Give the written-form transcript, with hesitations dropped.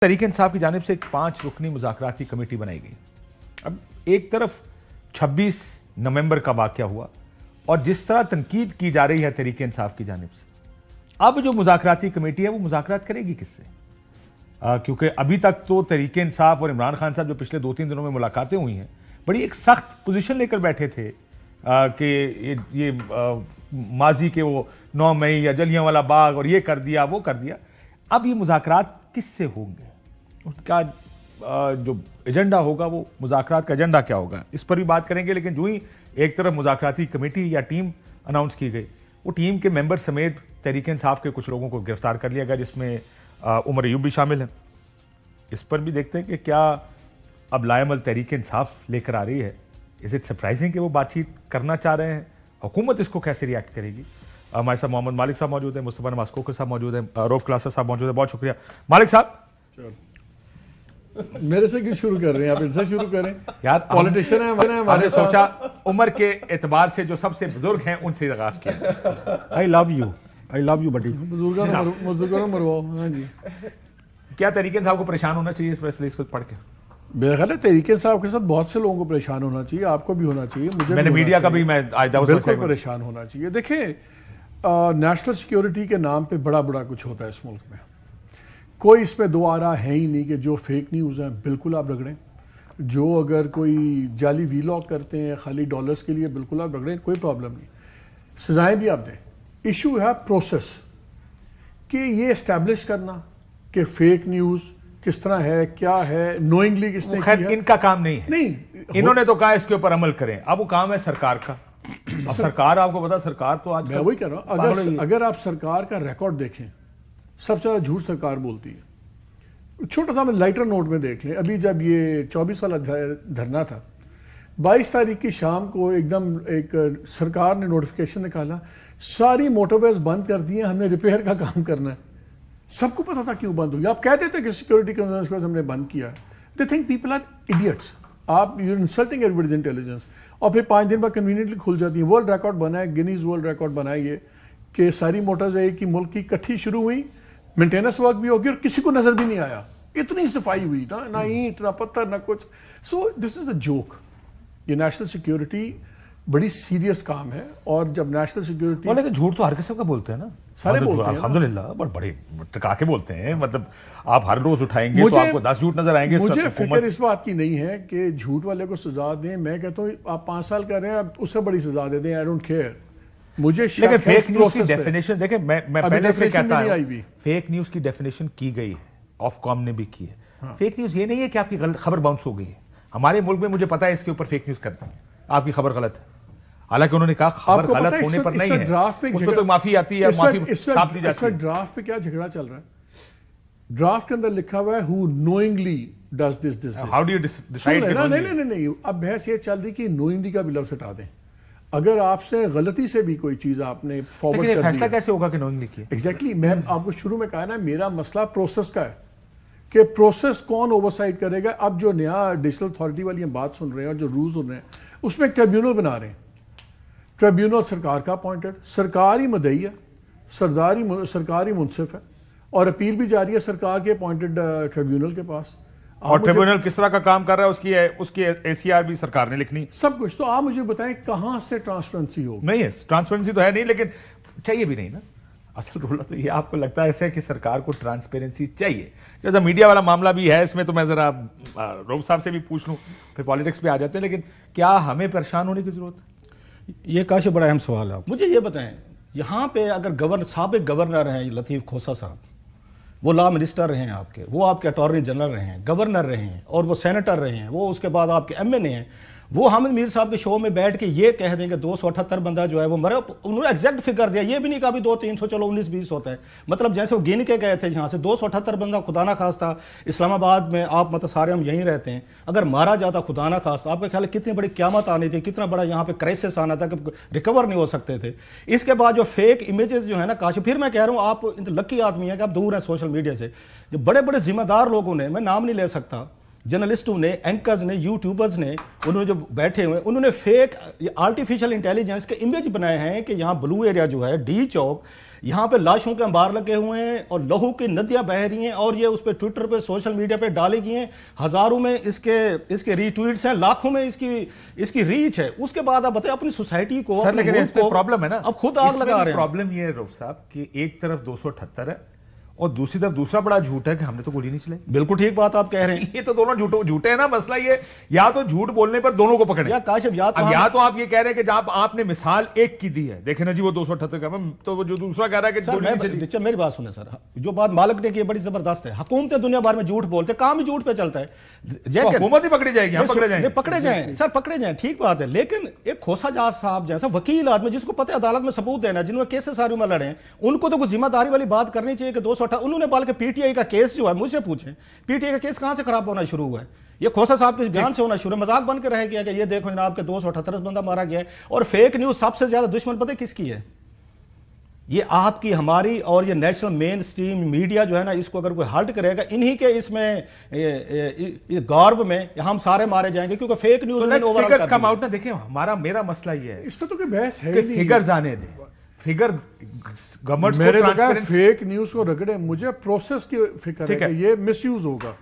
तहरीक-ए-इंसाफ की जानिब से एक 5 रुकनी मुज़ाकराती कमेटी बनाई गई। अब एक तरफ 26 नवंबर का वाक़या हुआ और जिस तरह तनकीद की जा रही है तहरीक-ए-इंसाफ की जानिब से, अब जो मुज़ाकराती कमेटी है वो मुज़ाकरात करेगी किससे? क्योंकि अभी तक तो तहरीक-ए-इंसाफ और इमरान खान साहब जो पिछले 2-3 दिनों में मुलाकातें हुई हैं, बड़ी एक सख्त पोजीशन लेकर बैठे थे कि ये माजी के वो 9 मई या जलियांवाला बाग और ये कर दिया वो कर दिया। अब ये मुज़ाकरात किससे होंगे, उसका जो एजेंडा होगा वो मुज़ाकरात का एजेंडा क्या होगा, इस पर भी बात करेंगे। लेकिन जो ही एक तरफ मुज़ाकराती कमेटी या टीम अनाउंस की गई, वो टीम के मेंबर समेत तहरीक-ए-इंसाफ के कुछ लोगों को गिरफ्तार कर लिया गया, जिसमें उमर अयूब भी शामिल है। इस पर भी देखते हैं कि क्या अब लाएमल तहरीक-ए-इंसाफ लेकर आ रही है। इज इट सरप्राइजिंग कि वो बातचीत करना चाह रहे हैं, हुकूमत इसको कैसे रिएक्ट करेगी? हमारे साथ मोहम्मद मालिक साहब मौजूद है, मुस्तफा नवाज कोकर साहब मौजूद है, रऊफ क्लासर साहब मौजूद है। बहुत शुक्रिया मालिक साहब। मेरे से क्यों शुरू कर रहे हैं आप? इनसे शुरू करें यार, पॉलिटिशियन है हमने सोचा उम्र के एतबार से जो सबसे बुजुर्ग हैं उनसे आगाज किया। आई लव यू बटी। बुजुर्गों मरवाओ। हाँ जी, क्या तहरीक-ए-इंसाफ को परेशान होना चाहिए इस फैसले इसको पढ़ के? मेरा ख्याल है तहरीक-ए-इंसाफ के साथ बहुत से लोगों को परेशान होना चाहिए, आपको भी होना चाहिए, मुझे मैंने मीडिया का भी मैं बिल्कुल परेशान होना चाहिए। देखें, नेशनल सिक्योरिटी के नाम पे बड़ा बड़ा कुछ होता है इस मुल्क में। कोई इसमें दो आ रहा है ही नहीं कि जो फेक न्यूज़ हैं बिल्कुल आप रगड़ें, जो अगर कोई जाली वीलॉग करते हैं खाली डॉलर्स के लिए बिल्कुल आप रगड़ें, कोई प्रॉब्लम नहीं, सजाएं भी आप दें। इशू है प्रोसेस कि ये इस्टेब्लिश करना कि फेक न्यूज़ किस तरह है, क्या है, नोइंगली किसने खैर किया। इनका काम नहीं है, नहीं, इन्होंने तो कहा इसके ऊपर अमल करें, अब वो काम है सरकार का। अब सरकार, आपको पता, सरकार तो आज मैं वही कह रहा हूं, अगर आप सरकार का रिकॉर्ड देखें, सबसे ज्यादा झूठ सरकार बोलती है। छोटा सा मैं लाइटर नोट में देख लें, अभी जब ये 24 वाला धरना था, 22 तारीख की शाम को एकदम एक सरकार ने नोटिफिकेशन निकाला, सारी मोटरवेज बंद कर दी हैं, हमने रिपेयर का काम करना है। सबको पता था क्यों बंद हुई। आप कहते थे कि सिक्योरिटी कंसर्न्स पर हमने बंद किया है। They think people are idiots. आप यू इंसल्टिंग एवरीबॉडीज इंटेलिजेंस। और फिर 5 दिन बाद कन्वीनियंटली खुल जाती है। वर्ल्ड रिकॉर्ड बना है, गिनीज वर्ल्ड रिकॉर्ड बना है ये कि सारी मोटर्स एक ही मुल्क की इकट्ठी शुरू हुई, मेंटेनेंस वर्क भी होगी और किसी को नजर भी नहीं आया। इतनी सफाई हुई ना ईंट ना पत्थर ना कुछ। So this is the joke. ये नेशनल सिक्योरिटी बड़ी सीरियस काम है, और जब नेशनल सिक्योरिटी लेकिन झूठ तो हर किस्म का बोलते हैं ना, सारे बोलते हैं अल्हम्दुलिल्लाह, बड़े टका के बोलते हैं। मतलब आप हर रोज उठाएंगे तो आपको 10 झूठ नजर आएंगे। मुझे फिक्र इस बात की नहीं है कि झूठ वाले को सजा दें। मैं कहता हूँ आप 5 साल कर रहे हैं, आप उससे बड़ी सजा दे दें, आई डोंट केयर। मुझे लेकिन फेक न्यूज की डेफिनेशन देखें, मैं पहले से कहता हूं, फेक न्यूज की डेफिनेशन की गई है, ऑफकॉम ने भी की है। हाँ। फेक न्यूज ये नहीं है कि आपकी खबर बाउंस हो गई है। हमारे मुल्क में मुझे पता है इसके ऊपर फेक न्यूज करते हैं, आपकी खबर गलत है, हालांकि उन्होंने कहा खबर गलत होने पर नहीं है, उसमें तो माफी आती है, माफी छाप दी जाती है। ड्राफ्ट पे क्या झगड़ा चल रहा है? ड्राफ्ट के अंदर लिखा हुआ है who knowingly does this. How do you decide? नहीं, अब बहस ये चल रही कि नोइंगली का भी लफ्ज हटा दें। अगर आपसे गलती से भी कोई चीज आपने फॉरवर्ड कर दी, फैसला कैसे होगा कि नोइंगली किया? एग्जैक्टली, मैं आपको शुरू में कहा ना, मेरा मसला प्रोसेस का है कि प्रोसेस कौन ओवरसाइट करेगा। अब जो नया डिजिटल अथॉरिटी वाली हम बात सुन रहे हैं और जो रूल्स सुन रहे हैं, उसमें एक ट्रिब्यूनल बना रहे हैं। ट्रिब्यूनल सरकार का अपॉइंटेड, सरकार ही मदई है, सरकार ही मुंसिफ है, और अपील भी जारी है सरकार के अपॉइंटेड ट्रिब्यूनल के पास। और ट्रिब्यूनल किस तरह का काम कर रहा है उसकी एसीआर भी सरकार ने लिखनी, सब कुछ। तो आप मुझे बताएं कहां से ट्रांसपेरेंसी होगी? नहीं है, ट्रांसपेरेंसी तो है नहीं, लेकिन चाहिए भी नहीं ना। असल रोल तो ये आपको लगता है ऐसे कि सरकार को ट्रांसपेरेंसी चाहिए। जैसा मीडिया वाला मामला भी है, इसमें तो मैं जरा रऊफ साहब से भी पूछ लूं, फिर पॉलिटिक्स पे आ जाते हैं। लेकिन क्या हमें परेशान होने की जरूरत है? ये काफी बड़ा अहम सवाल है। मुझे ये बताएं, यहाँ पे अगर साबिक गवर्नर हैं लतीफ खोसा साहब, वो लॉ मिनिस्टर रहे हैं आपके, वो आपके अटॉर्नी जनरल रहे हैं, गवर्नर रहे हैं, और वो सेनेटर रहे हैं, वो उसके बाद आपके एमएनए हैं, वो हामिद मीर साहब के शो में बैठ के ये कह देंगे 278 बंदा जो है वो मरे। उन्होंने एग्जैक्ट फिगर दिया, ये भी नहीं कहा 200-300, चलो 19-20 होता है। मतलब जैसे वो गिन के गए थे यहाँ से 278 बंदा, खुदा ना खास्ता इस्लामाबाद में आप मतलब सारे हम यहीं रहते हैं, अगर मारा जाता खुदा ना खास्ता, आपका ख्याल है कितनी बड़ी क्यामत आनी थी, कितना बड़ा यहाँ पे क्राइसिस आना था कि रिकवर नहीं हो सकते थे। इसके बाद जो फेक इमेजेस जो है ना काशी, फिर मैं कह रहा हूँ आप लकी आदमी है कि आप दूर हैं सोशल मीडिया से। जो बड़े बड़े जिम्मेदार लोगों ने, मैं नाम नहीं ले सकता, जर्नलिस्टों ने, एंकर्स ने, यूट्यूबर्स ने, उन्होंने जो बैठे हुए उन्होंने फेक आर्टिफिशियल इंटेलिजेंस के इमेज बनाए हैं कि यहाँ ब्लू एरिया जो है, डी चौक, यहाँ पे लाशों के अंबार लगे हुए हैं और लहू की नदियां बह रही हैं और ये उस पर ट्विटर पे सोशल मीडिया पे डाली गई हैं। हजारों में इसके रीट्वीट्स हैं, लाखों में इसकी रीच है। उसके बाद आप बताएं अपनी सोसाइटी को, सर लेकिन इसमें प्रॉब्लम है ना, अब खुद आग लगा रहे हैं। प्रॉब्लम ये है रऊफ साहब कि एक तरफ 278 है और दूसरी तरफ दूसरा बड़ा झूठ है कि हमने तो गोली नहीं चलाई। बिल्कुल ठीक बात आप कह रहे हैं। ये तो दोनों झूठे हैं ना। मसला ये या तो झूठ बोलने पर दोनों को पकड़े या काशिफ या तो आप ये कह रहे हैं कि जब आपने मिसाल एक की दी है, देखे ना जी वो 278 का, तो वो जो दूसरा कह रहा है कि गोली नहीं चली। मेरी बात सुने सर, जो बात मालिक ने की बड़ी जबरदस्त है। हुकूमतें दुनिया भर में झूठ बोलते, काम ही झूठ पे चलता है। हुकूमत ही पकड़ी जाएगी, हम पकड़े जाएंगे, पकड़े जाएं सर, पकड़े जाएं, ठीक बात है। लेकिन एक खोसाजात साहब जैसा वकील आदमी जिसको पता है अदालत में सबूत देना, जिन्होंने केसेस सारी में लड़े हैं, उनको तो कुछ जिम्मेदारी वाली बात करनी चाहिए कि 218 उन्होंने बल्कि पीटीआई का केस जो है, मुझसे पूछें पीटीआई का केस कहां से खराब होना शुरू हुआ है? ये खोसा साहब के बयान से होना शुरू, मजाक बन के रह गया कि ये देखो जनाब के 278 बंदा मारा गया है। और फेक न्यूज सबसे ज्यादा दुश्मन पता है किसकी है? ये आपकी, हमारी और ये नेशनल मेन स्ट्रीम मीडिया जो है ना, इसको अगर कोई हल्ट करेगा, इन्हीं के इसमें गर्व में हम सारे मारे जाएंगे, क्योंकि fake news figures come out ना। देखिए मेरा मसला ये है, इस पर तो कोई बहस है नहीं, फिगर्स आने दें, फिगर गवर्नमेंट मेरे लगा फेक न्यूज को रगड़े, मुझे प्रोसेस की फिक्र है कि ये मिसयूज होगा।